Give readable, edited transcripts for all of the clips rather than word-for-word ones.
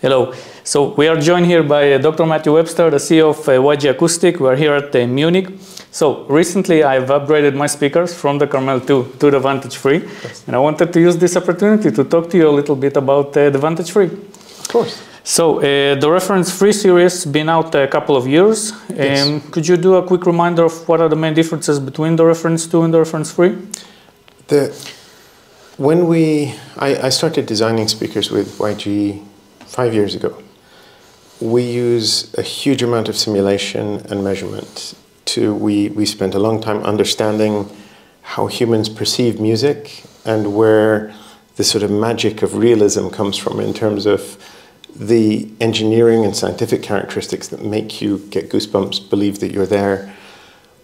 Hello. So we are joined here by Dr. Matthew Webster, the CEO of YG Acoustics. We are here at Munich. So recently I've upgraded my speakers from the Carmel 2 to the Vantage 3. Yes. And I wanted to use this opportunity to talk to you a little bit about the Vantage 3. Of course. So the Reference 3 series has been out a couple of years. Yes. Could you do a quick reminder of what are the main differences between the Reference 2 and the Reference 3? I started designing speakers with YG 5 years ago. We use a huge amount of simulation and measurement. We spent a long time understanding how humans perceive music and where the sort of magic of realism comes from in terms of the engineering and scientific characteristics that make you get goosebumps, believe that you're there.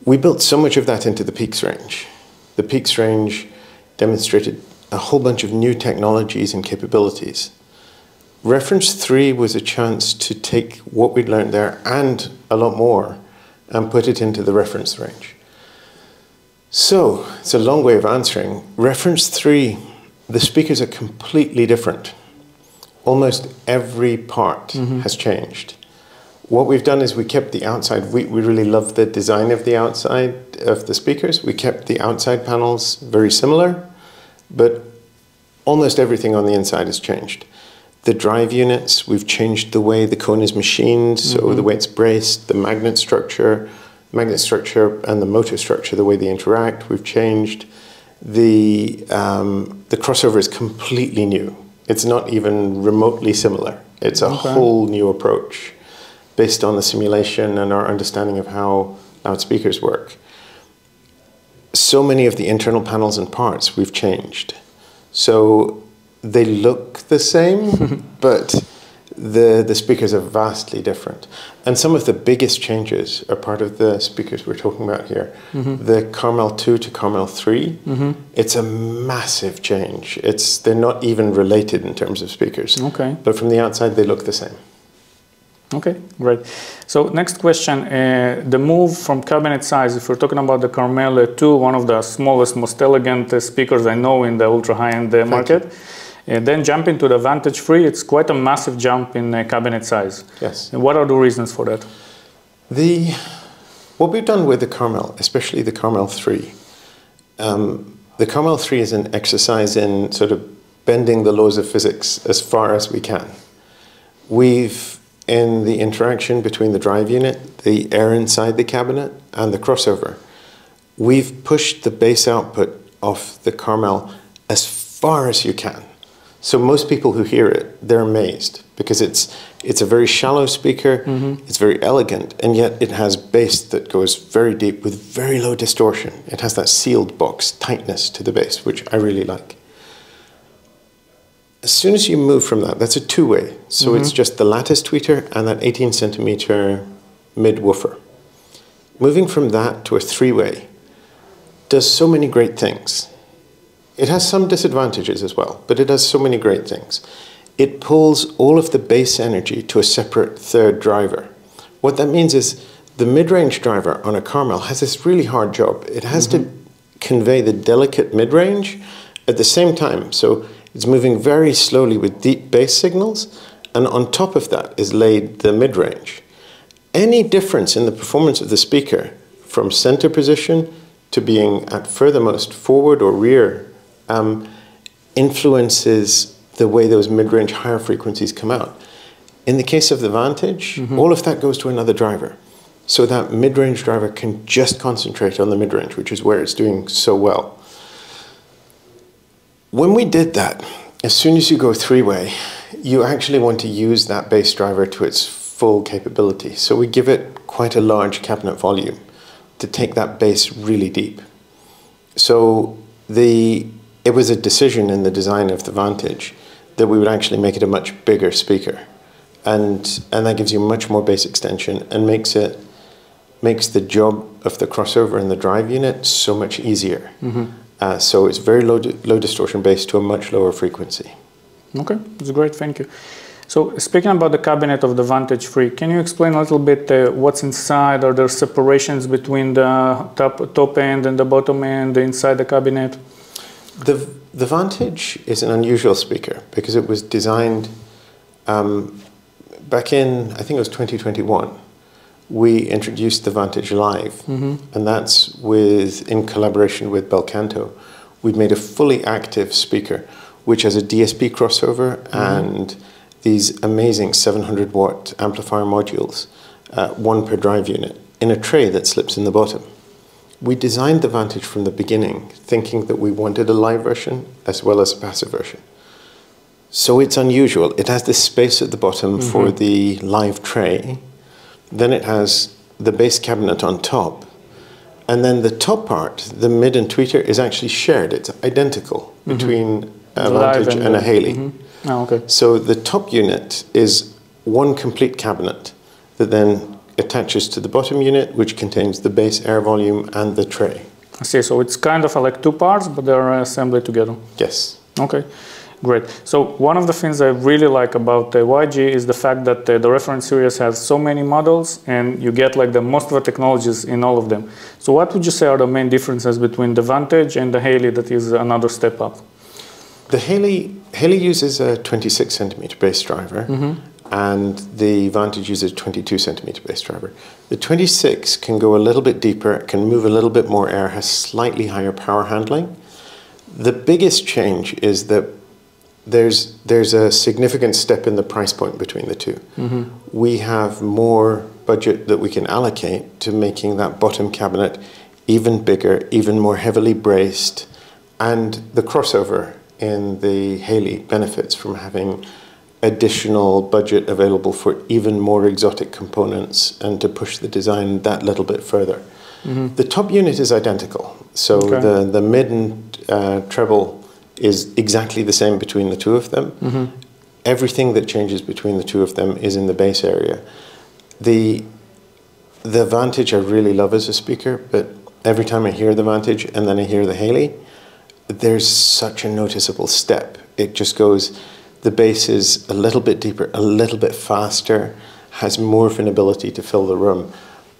We built so much of that into the Peaks range. The Peaks range demonstrated a whole bunch of new technologies and capabilities. Reference 3 was a chance to take what we'd learned there and a lot more and put it into the reference range. So, it's a long way of answering. Reference 3, the speakers are completely different. Almost every part has changed. What we've done is we kept the outside. We really love the design of the outside of the speakers. We kept the outside panels very similar, but almost everything on the inside has changed. The drive units, we've changed the way the cone is machined, so the way it's braced, the magnet structure and the motor structure, the way they interact, we've changed. The crossover is completely new. It's not even remotely similar. It's a whole new approach based on the simulation and our understanding of how loudspeakers work. So many of the internal panels and parts we've changed. So they look the same, but the speakers are vastly different. And some of the biggest changes are part of the speakers we're talking about here. The Carmel 2 to Carmel 3, it's a massive change. They're not even related in terms of speakers. Okay. But from the outside, they look the same. Okay, great. So next question, the move from cabinet size, if we're talking about the Carmel 2, one of the smallest, most elegant speakers I know in the ultra high-end market, and then jumping to the Vantage 3, it's quite a massive jump in cabinet size. Yes. And what are the reasons for that? What we've done with the Carmel, especially the Carmel 3, the Carmel 3 is an exercise in sort of bending the laws of physics as far as we can. In the interaction between the drive unit, the air inside the cabinet, and the crossover, we've pushed the bass output of the Carmel as far as you can. So most people who hear it, they're amazed because it's a very shallow speaker, it's very elegant, and yet it has bass that goes very deep with very low distortion. It has that sealed box tightness to the bass, which I really like. As soon as you move from that, that's a two-way. So it's just the lattice tweeter and that 18 centimeter mid-woofer. Moving from that to a three-way does so many great things. It has some disadvantages as well, but it does so many great things. It pulls all of the bass energy to a separate third driver. What that means is the mid-range driver on a Carmel has this really hard job. It has to convey the delicate mid-range at the same time. So it's moving very slowly with deep bass signals, and on top of that is laid the mid-range. Any difference in the performance of the speaker from center position to being at furthermost forward or rear influences the way those mid-range higher frequencies come out. In the case of the Vantage, all of that goes to another driver. So that mid-range driver can just concentrate on the mid-range, which is where it's doing so well. When we did that, as soon as you go three-way, you actually want to use that bass driver to its full capability. So we give it quite a large cabinet volume to take that bass really deep. So it was a decision in the design of the Vantage that we would actually make it a much bigger speaker. And that gives you much more bass extension and makes the job of the crossover and the drive unit so much easier. So it's very low distortion bass to a much lower frequency. Okay, that's great, thank you. So speaking about the cabinet of the Vantage 3, can you explain a little bit what's inside? Are there separations between the top end and the bottom end inside the cabinet? The Vantage is an unusual speaker because it was designed Back in, I think it was 2021, we introduced the Vantage Live, and that's in collaboration with Belcanto. We've made a fully active speaker, which has a DSP crossover and these amazing 700 watt amplifier modules, one per drive unit, in a tray that slips in the bottom. We designed the Vantage from the beginning, thinking that we wanted a live version as well as a passive version. So it's unusual. It has this space at the bottom for the live tray. Then it has the bass cabinet on top. And then the top part, the mid and tweeter, is actually shared. It's identical between a Vantage and a Haley. Oh, okay. So the top unit is one complete cabinet that then attaches to the bottom unit, which contains the bass, air volume, and the tray. I see. So it's kind of like two parts, but they're assembled together. Yes. Okay. Great. So one of the things I really like about YG is the fact that the reference series has so many models, and you get like the most of the technologies in all of them. So what would you say are the main differences between the Vantage and the Haley that is another step up? The Haley uses a 26 centimeter bass driver, and the Vantage uses a 22 centimeter bass driver. The 26 can go a little bit deeper, can move a little bit more air, has slightly higher power handling. The biggest change is that there's a significant step in the price point between the two. We have more budget that we can allocate to making that bottom cabinet even bigger, even more heavily braced, and the crossover in the Haley benefits from having additional budget available for even more exotic components and to push the design that little bit further. The top unit is identical, so the mid and treble is exactly the same between the two of them. Everything that changes between the two of them is in the bass area. The Vantage I really love as a speaker, but every time I hear the Vantage and then I hear the Haley, there's such a noticeable step. It just goes, the bass is a little bit deeper, a little bit faster, has more of an ability to fill the room.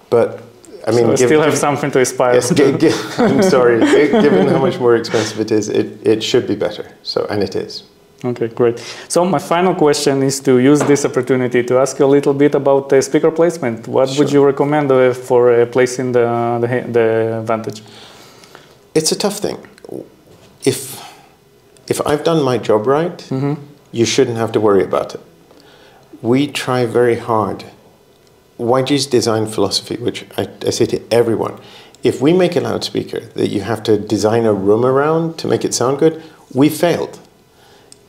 But I mean, so I still have something to aspire. Yes, I'm sorry. Given how much more expensive it is, it should be better. So, and it is. Okay, great. So my final question is to use this opportunity to ask you a little bit about speaker placement. What would you recommend for placing the Vantage? It's a tough thing. If I've done my job right, you shouldn't have to worry about it. We try very hard. YG's design philosophy, which I say to everyone, if we make a loudspeaker that you have to design a room around to make it sound good, we failed.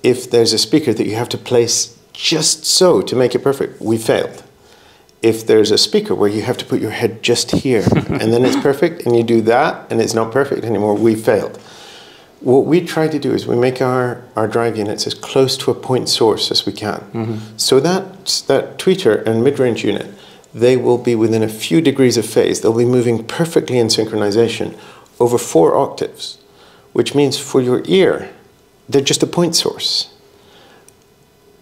If there's a speaker that you have to place just so to make it perfect, we failed. If there's a speaker where you have to put your head just here and then it's perfect, and you do that and it's not perfect anymore, we failed. What we try to do is we make our drive units as close to a point source as we can. So that tweeter and mid-range unit, they will be within a few degrees of phase. They'll be moving perfectly in synchronization over 4 octaves, which means for your ear, they're just a point source.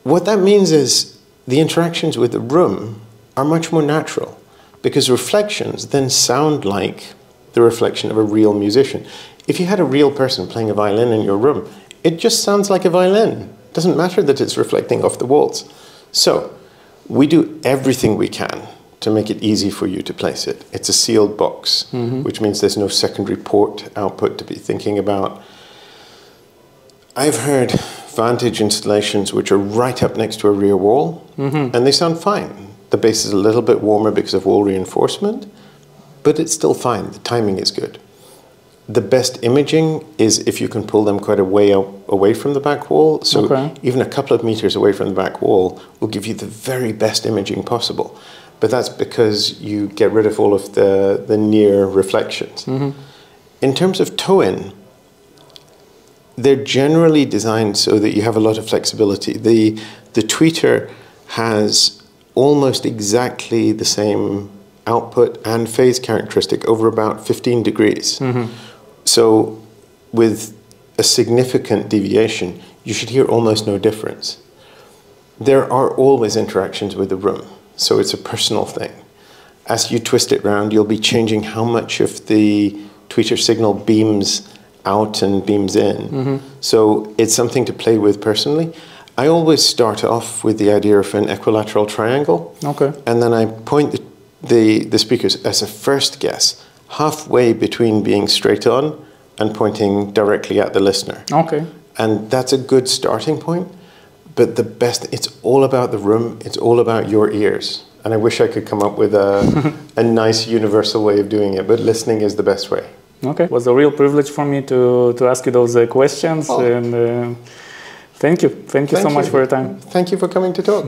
What that means is the interactions with the room are much more natural, because reflections then sound like the reflection of a real musician. If you had a real person playing a violin in your room, it just sounds like a violin. It doesn't matter that it's reflecting off the walls. So we do everything we can to make it easy for you to place it. It's a sealed box, which means there's no secondary port output to be thinking about. I've heard Vantage installations which are right up next to a rear wall, and they sound fine. The bass is a little bit warmer because of wall reinforcement, but it's still fine. The timing is good. The best imaging is if you can pull them quite a way away from the back wall. So even a couple of meters away from the back wall will give you the very best imaging possible. But that's because you get rid of all of the near reflections. In terms of toe-in, they're generally designed so that you have a lot of flexibility. The tweeter has almost exactly the same output and phase characteristic over about 15 degrees. So with a significant deviation, you should hear almost no difference. There are always interactions with the room, so it's a personal thing. As you twist it round, you'll be changing how much of the tweeter signal beams out and beams in. So it's something to play with personally. I always start off with the idea of an equilateral triangle. Okay. And then I point the speakers as a first guess, halfway between being straight on and pointing directly at the listener. Okay. And that's a good starting point. But the best, it's all about the room, it's all about your ears. And I wish I could come up with a nice universal way of doing it, but listening is the best way. Okay. It was a real privilege for me to ask you those questions. Oh. And thank you. Thank you so much for your time. Thank you for coming to talk.